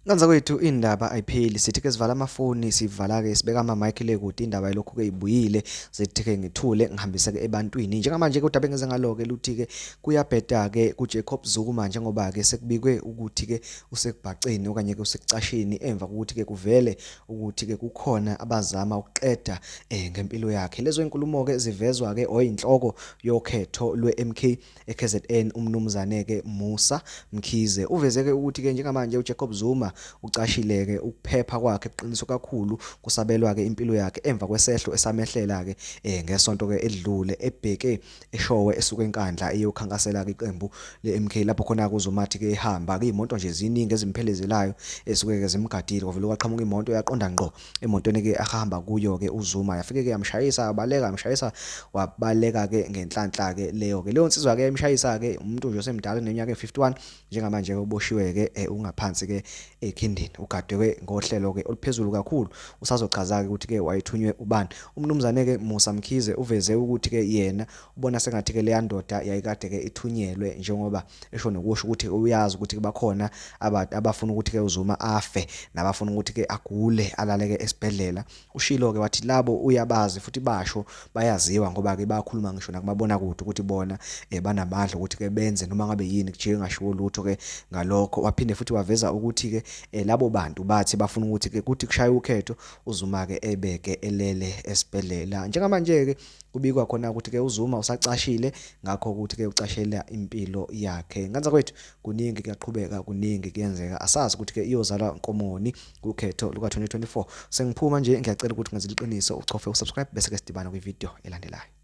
Kanza kwethu indaba ayipheli sithi ke sivala amafoni sivala ke sibeka ama-mic le kude indaba yilokhu ke ibuyile sithi ke ngithule ngihambise ke ebantwini njengamanje ke udaba engeze ngalo ke luthi ke kuyabheda ke kuJacob Zuma njengoba ke sekubikwe ukuthi ke usekubhaceni okanye ke usekucasheni emva kokuthi ke kuvele ukuthi ke kukhona abazama ukuqeda ngempilo yakhe. Lezo inkulumo ke zivezwa ke oyinhloko yokhetho lwe-MK eKZN umnumzane ke Musa Mkhize uveze ke ukuthi ke njengamanje uJacob Zuma ucashile ke ukuphepha kwakhe eqiniso kakhulu kusabelwa ke impilo yakhe emva kwesehlo esamehlela ke ngesonto ke edlule ebheke eshowe esuka enkandla eyokhankasela ke iqembu leMK lapho khona kuzomathi ke ehamba ke imoto nje ziningi ezimphelezelayo esuke ke zimgadile kwavele kwaqhamuka imoto yaqonda ngqo emotweni ke ahamba kuyo ke uZuma yafike ke yamshayisa amshayisa wabaleka ke ngenhlanhla ke leyo nsizwa ke emshayisa ke umuntu nje osemdala neminyaka e51 njengamanje ke uboshiwe ke ungaphansi ke ekhindini ugadwe ngohlelo ke oluphezulu kakhulu usazochaza ke ukuthi ke wayethunywe ubani umnumzane ke Musa Mkhize uveze ukuthi ke yena ubona sengathi ke leya ndoda yayikade ke ithunyelwe njengoba esho nokusho ukuthi uyazi ukuthi bakhona abafuna ukuthi ke uZuma afe nabafuna ukuthi ke agule alale ke esibhedlela ushilo ke wathi labo uyabazi futhi basho bayaziwa ngoba ke bayakhuluma ngisho nakumabona kude ukuthi bona banamandla ukuthi ke benze noma ngabe yini kujike ngashiwo lutho ke ngalokho waphinde futhi waveza ukuthi ke labo bantu bathi bafuna ukuthi ke kuthi kushaya ukhetho uZuma ke ebeke elele esibhedlela njengamanje ke kubikwa khona ukuthi ke uZuma usacashile ngakho ukuthi ke ucashela impilo yakhe nganza kwethu kuningi kuyaqhubeka kuningi kuyenzeka asazi ukuthi ke iyozala inkomoni kukhetho luka 2024 sengiphuma nje ngiyacela ukuthi ngiziliqiniso uchofe usubscribe bese ke sidibana kwivideo elandelayo.